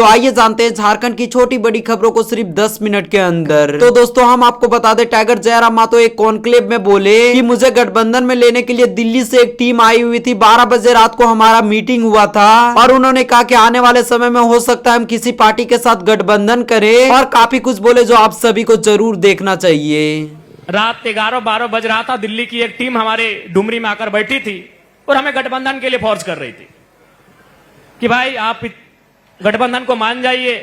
तो आइए जानते हैं झारखंड की छोटी बड़ी खबरों को सिर्फ 10 मिनट के अंदर। तो दोस्तों हम आपको बता दें, टाइगर जयराम मातो एक कॉन्क्लेव में बोले कि मुझे गठबंधन में लेने के लिए दिल्ली से एक टीम आई हुई थी। 12 बजे रात को हमारा मीटिंग हुआ था और उन्होंने कहा कि आने वाले समय में हो सकता है हम किसी पार्टी के साथ गठबंधन करें और काफी कुछ बोले जो आप सभी को जरूर देखना चाहिए। रात 11-12 बज रहा था, दिल्ली की एक टीम हमारे डुमरी में आकर बैठी थी और हमें गठबंधन के लिए फोर्स कर रही थी कि भाई आप गठबंधन को मान जाइए।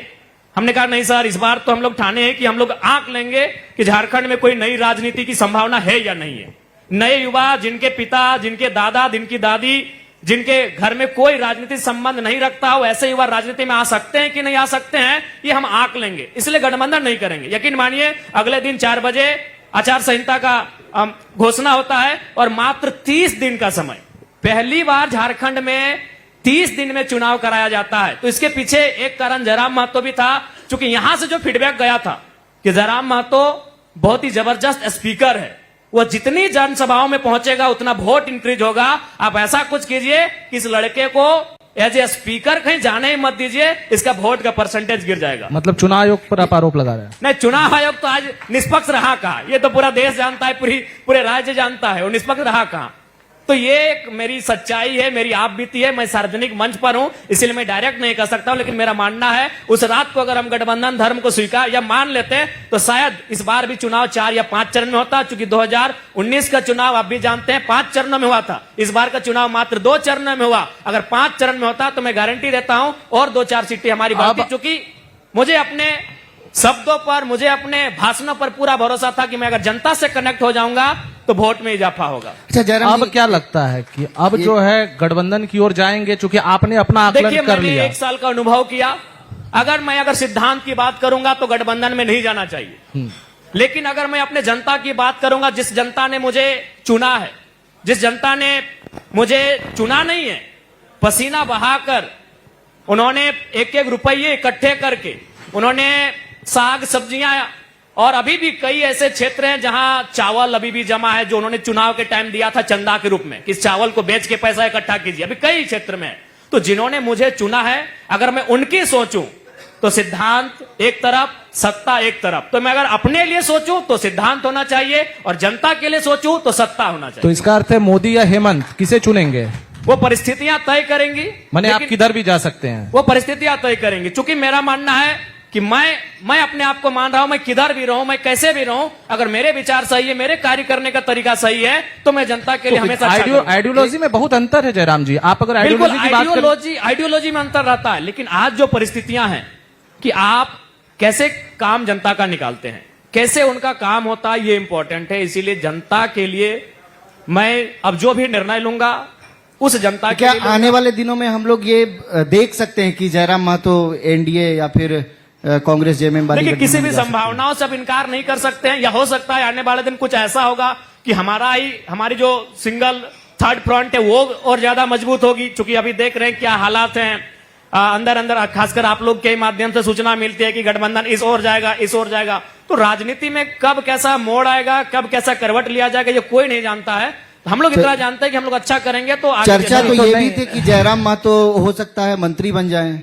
हमने कहा नहीं सर, इस बार तो हम लोग ठाने हैं कि हम लोग आंक लेंगे कि झारखंड में कोई नई राजनीति की संभावना है या नहीं है। नए युवा जिनके पिता, जिनके दादा, जिनकी दादी, जिनके घर में कोई राजनीतिक संबंध नहीं रखता हो, ऐसे युवा राजनीति में आ सकते हैं कि नहीं आ सकते हैं, ये हम आंक लेंगे, इसलिए गठबंधन नहीं करेंगे। यकीन मानिए अगले दिन 4 बजे आचार संहिता का घोषणा होता है और मात्र 30 दिन का समय, पहली बार झारखंड में 30 दिन में चुनाव कराया जाता है। तो इसके पीछे एक कारण जयराम महतो भी था, क्योंकि यहां से जो फीडबैक गया था कि जयराम महतो बहुत ही जबरदस्त स्पीकर है, वो जितनी जनसभाओं में पहुंचेगा उतना वोट इंक्रीज होगा। आप ऐसा कुछ कीजिए कि इस लड़के को एज ए स्पीकर कहीं जाने ही मत दीजिए, इसका वोट का परसेंटेज गिर जाएगा। मतलब चुनाव आयोग पर आप आरोप लगा रहे हैं? नहीं, चुनाव आयोग तो आज निष्पक्ष रहा कहां, ये तो पूरा देश जानता है, पूरे राज्य जानता है वो निष्पक्ष रहा कहां। तो ये एक मेरी सच्चाई है, मेरी आप बीती है। मैं सार्वजनिक मंच पर हूं, इसलिए मैं डायरेक्ट नहीं कर सकता हूं, लेकिन मेरा मानना है उस रात को अगर हम गठबंधन धर्म को स्वीकार या मान लेते तो शायद इस बार भी चुनाव 4 या 5 चरण में होता, क्योंकि 2019 का चुनाव आप भी जानते हैं 5 चरणों में हुआ था। इस बार का चुनाव मात्र 2 चरणों में हुआ। अगर 5 चरण में होता तो मैं गारंटी देता हूं और 2-4 सीटें हमारी बढ़ती, क्योंकि मुझे अपने शब्दों पर, मुझे अपने भाषणों पर पूरा भरोसा था कि मैं अगर जनता से कनेक्ट हो जाऊंगा तो वोट में इजाफा होगा। अच्छा जयराम, अब क्या लगता है कि अब जो है गठबंधन की ओर जाएंगे, चूंकि आपने अपना आकलन कर लिया? 1 साल का अनुभव किया। अगर सिद्धांत की बात करूंगा तो गठबंधन में नहीं जाना चाहिए, लेकिन अगर मैं अपने जनता की बात करूंगा, जिस जनता ने मुझे चुना है, जिस जनता ने मुझे चुना नहीं है, पसीना बहाकर उन्होंने एक रुपये इकट्ठे करके उन्होंने साग सब्जियां, और अभी भी कई ऐसे क्षेत्र हैं जहां चावल अभी भी जमा है, जो उन्होंने चुनाव के टाइम दिया था चंदा के रूप में कि इस चावल को बेच के पैसा इकट्ठा कीजिए, अभी कई क्षेत्र में। तो जिन्होंने मुझे चुना है, अगर मैं उनकी सोचूं तो सिद्धांत एक तरफ, सत्ता एक तरफ। तो मैं अगर अपने लिए सोचूं तो सिद्धांत होना चाहिए और जनता के लिए सोचूं तो सत्ता होना चाहिए। तो इसका अर्थ है मोदी या हेमंत, किसे चुनेंगे? वो परिस्थितियां तय करेंगी। माने आप किधर भी जा सकते हैं, वो परिस्थितियां तय करेंगी। चूंकि मेरा मानना है कि मैं अपने आप को मान रहा हूं, मैं किधर भी रहूं, मैं कैसे भी रहूं, अगर मेरे विचार सही है, मेरे कार्य करने का तरीका सही है, तो मैं जनता के लिए हमेशा आइडियोलॉजी में बहुत अंतर है जयराम जी। आप अगर आइडियोलॉजी में अंतर रहता है, लेकिन आज जो परिस्थितियां हैं कि आप कैसे काम जनता का निकालते हैं, कैसे उनका काम होता है, ये इंपॉर्टेंट है। इसीलिए जनता के लिए मैं अब जो भी निर्णय लूंगा उस जनता क्या आने वाले दिनों में हम लोग ये देख सकते हैं कि जयराम महतो एनडीए या फिर कांग्रेस जेएमएम वाली? देखिए, किसी भी संभावनाओं से अब इनकार नहीं कर सकते हैं, या हो सकता है आने वाले दिन कुछ ऐसा होगा कि हमारी जो सिंगल थर्ड फ्रंट है वो और ज्यादा मजबूत होगी। चूंकि अभी देख रहे हैं क्या हालात हैं अंदर, खासकर आप लोग के माध्यम से सूचना मिलती है कि गठबंधन इस ओर जाएगा, इस ओर जाएगा। तो राजनीति में कब कैसा मोड़ आएगा, कब कैसा करवट लिया जाएगा, ये कोई नहीं जानता है। हम लोग इतना जानते हैं कि हम लोग अच्छा करेंगे तो आगे। चर्चा तो ये भी थी कि जयराम महतो हो सकता है मंत्री बन जाएं।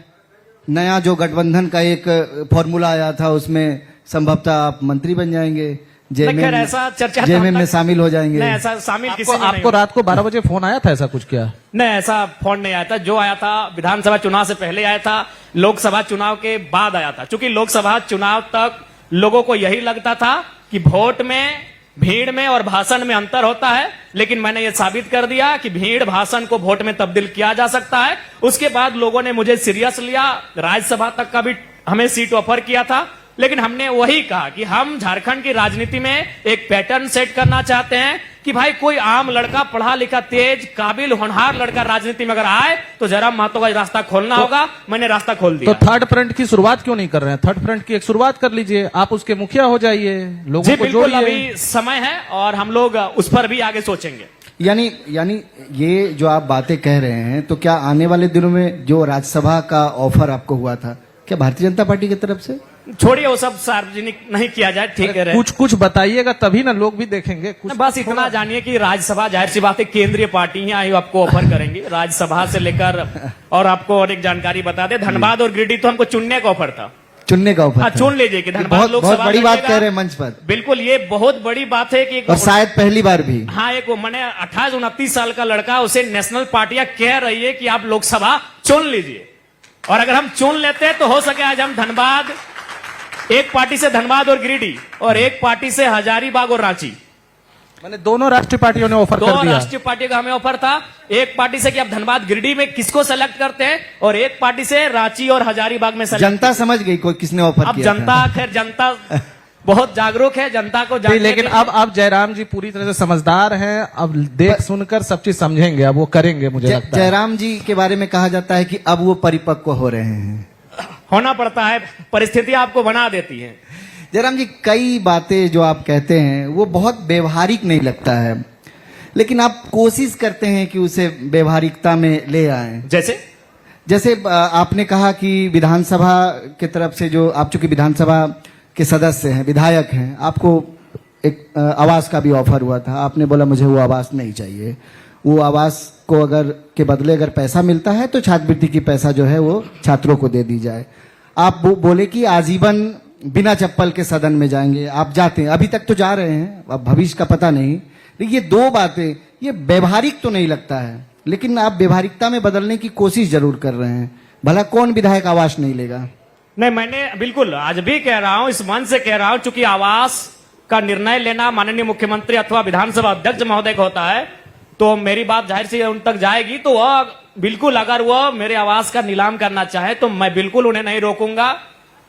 नया जो गठबंधन का एक फॉर्मूला आया था उसमें संभवतः आप मंत्री बन जाएंगे, जेएमएम में शामिल हो जाएंगे। नहीं, ऐसा शामिल आपको रात को 12 बजे फोन आया था, ऐसा कुछ क्या? नहीं, ऐसा फोन नहीं आया था। जो आया था विधानसभा चुनाव से पहले आया था, लोकसभा चुनाव के बाद आया था। चूंकि लोकसभा चुनाव तक लोगों को यही लगता था कि वोट में, भीड़ में और भाषण में अंतर होता है, लेकिन मैंने ये साबित कर दिया कि भीड़ भाषण को वोट में तब्दील किया जा सकता है। उसके बाद लोगों ने मुझे सीरियस लिया, राज्यसभा तक का भी हमें सीट ऑफर किया था, लेकिन हमने वही कहा कि हम झारखंड की राजनीति में एक पैटर्न सेट करना चाहते हैं कि भाई कोई आम लड़का, पढ़ा लिखा, तेज, काबिल, होनहार लड़का राजनीति में अगर आए तो जयराम महतो का रास्ता खोलना होगा। मैंने रास्ता खोल दिया। तो थर्ड फ्रंट की शुरुआत क्यों नहीं कर रहे हैं? थर्ड फ्रंट की एक शुरुआत कर लीजिए, आप उसके मुखिया हो जाइए, लोगों को जोड़िए। अभी समय है और हम लोग उस पर भी आगे सोचेंगे। यानी ये जो आप बातें कह रहे हैं, तो क्या आने वाले दिनों में जो राज्यसभा का ऑफर आपको हुआ था, क्या भारतीय जनता पार्टी की तरफ से? छोड़िए वो सब सार्वजनिक नहीं किया जाए, ठीक है। कुछ कुछ बताइएगा तभी ना लोग भी देखेंगे कुछ। बस इतना जानिए कि राज्यसभा जाहिर सी बात है केंद्रीय पार्टियां आई आपको ऑफर करेंगी राज्यसभा से लेकर। और आपको और एक जानकारी बता दे, धनबाद और गिरिडीह तो हमको चुनने का ऑफर था, चुनने का ऑफर हाँ था। चुन लीजिए कि ये धनबाद बहुत लोकसभा बड़ी बात लड़ेगा। कह रहे हैं मंच पर, बिल्कुल ये बहुत बड़ी बात है कि और शायद पहली बार भी। हाँ एक वो मैंने 28-29 साल का लड़का, उसे नेशनल पार्टियां कह रही है कि आप लोकसभा चुन लीजिए। और अगर हम चुन लेते हैं तो हो सके आज हम धनबाद, एक पार्टी से धनबाद और गिरिडीह और एक पार्टी से हजारीबाग और रांची, मैंने दोनों राष्ट्रीय पार्टियों ने ऑफर दो कर दिया। राष्ट्रीय पार्टी का हमें ऑफर था। एक पार्टी से कि आप धनबाद गिरिडीह में किसको सेलेक्ट करते हैं, और एक पार्टी से रांची और हजारीबाग में सेलेक्ट। जनता समझ गई कोई किसने ऑफर अब किया जनता, खैर जनता बहुत जागरूक है, जनता को जानने लेकिन के लिए- अब जयराम जी पूरी तरह से समझदार हैं, अब देख सुनकर सब चीज समझेंगे, अब वो करेंगे मुझे लगता है। जयराम जी के बारे में कहा जाता है कि अब वो परिपक्व हो रहे हैं। होना पड़ता है, परिस्थितियां आपको बना देती हैं। जयराम जी, कई बातें जो आप कहते हैं वो बहुत व्यवहारिक नहीं लगता है, लेकिन आप कोशिश करते हैं कि उसे व्यवहारिकता में ले आए। जैसे आपने कहा कि विधानसभा की तरफ से जो आप चूंकि विधानसभा के सदस्य हैं, विधायक हैं, आपको एक आवास का भी ऑफर हुआ था। आपने बोला मुझे वो आवास नहीं चाहिए, वो आवास को अगर के बदले अगर पैसा मिलता है तो छात्रवृत्ति की पैसा जो है वो छात्रों को दे दी जाए। आप बोले कि आजीवन बिना चप्पल के सदन में जाएंगे, आप जाते हैं, अभी तक तो जा रहे हैं, अब भविष्य का पता नहीं। लेकिन ये दो बातें, ये व्यवहारिक तो नहीं लगता है, लेकिन आप व्यवहारिकता में बदलने की कोशिश जरूर कर रहे हैं। भला कौन विधायक आवास नहीं लेगा? नहीं, मैंने बिल्कुल आज भी कह रहा हूं, इस मन से कह रहा हूं, चूंकि आवास का निर्णय लेना माननीय मुख्यमंत्री अथवा विधानसभा अध्यक्ष महोदय का होता है, तो मेरी बात जाहिर से उन तक जाएगी। तो वह बिल्कुल, अगर वह मेरे आवास का नीलाम करना चाहे तो मैं बिल्कुल उन्हें नहीं रोकूंगा।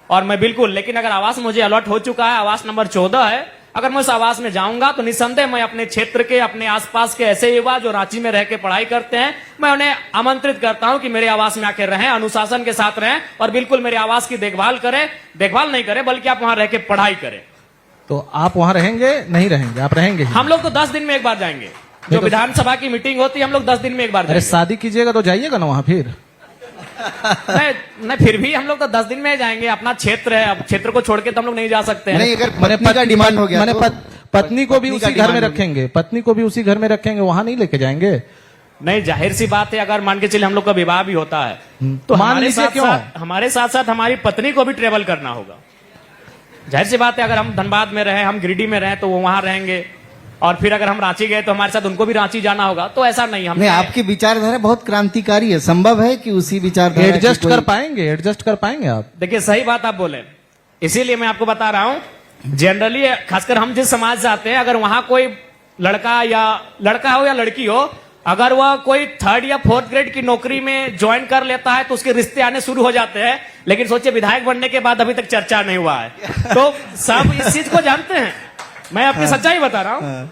और मैं बिल्कुल, लेकिन अगर आवास मुझे अलॉट हो चुका है, आवास नंबर 14 है, अगर मैं उस आवास में जाऊंगा तो निस्संदेह मैं अपने क्षेत्र के, अपने आसपास के ऐसे युवा जो रांची में रह के पढ़ाई करते हैं, मैं उन्हें आमंत्रित करता हूं कि मेरे आवास में आकर रहें, अनुशासन के साथ रहें और बिल्कुल मेरे आवास की देखभाल करें। देखभाल नहीं करें बल्कि आप वहां रह के पढ़ाई करें। तो आप वहां रहेंगे? नहीं रहेंगे? आप रहेंगे ही? हम लोग तो 10 दिन में एक बार जाएंगे, जो विधानसभा की मीटिंग होती है हम लोग 10 दिन में एक बार अरे जाएंगे। शादी कीजिएगा तो जाइएगा ना वहां फिर। नहीं, फिर भी हम लोग तो 10 दिन में जाएंगे, अपना क्षेत्र है, अब क्षेत्र को छोड़ के तो हम लोग नहीं जा सकते हैं। नहीं, अगर पत्नी का डिमांड हो गया मैंने तो पत्नी को भी पत्नी का उसी घर में डिमांड हो रखेंगे, पत्नी को भी उसी घर में रखेंगे, वहां नहीं लेके जाएंगे। नहीं, जाहिर सी बात है, अगर मान के चलिए हम लोग का विवाह भी होता है तो मान हमारे लीजिए साथ क्यों? साथ हमारे साथ साथ हमारी पत्नी को भी ट्रेवल करना होगा। जाहिर सी बात है, अगर हम धनबाद में रहे, हम गिरिडीह में रहे तो वो वहां रहेंगे, और फिर अगर हम रांची गए तो हमारे साथ उनको भी रांची जाना होगा। तो ऐसा नहीं, हम नहीं, आपकी विचारधारा बहुत क्रांतिकारी है। संभव है कि उसी विचारधारा की एडजस्ट कोई- कर पाएंगे? एडजस्ट कर पाएंगे आप? देखिए, सही बात आप बोले, इसीलिए मैं आपको बता रहा हूं, जनरली खासकर हम जिस समाज से आते हैं, अगर वहां कोई लड़का हो या लड़की हो, अगर वह कोई 3rd या 4th ग्रेड की नौकरी में ज्वाइन कर लेता है तो उसके रिश्ते आने शुरू हो जाते हैं। लेकिन सोचिए, विधायक बनने के बाद अभी तक चर्चा नहीं हुआ है। तो सब इस चीज को जानते हैं, मैं आपकी सच्चाई बता रहा हूं।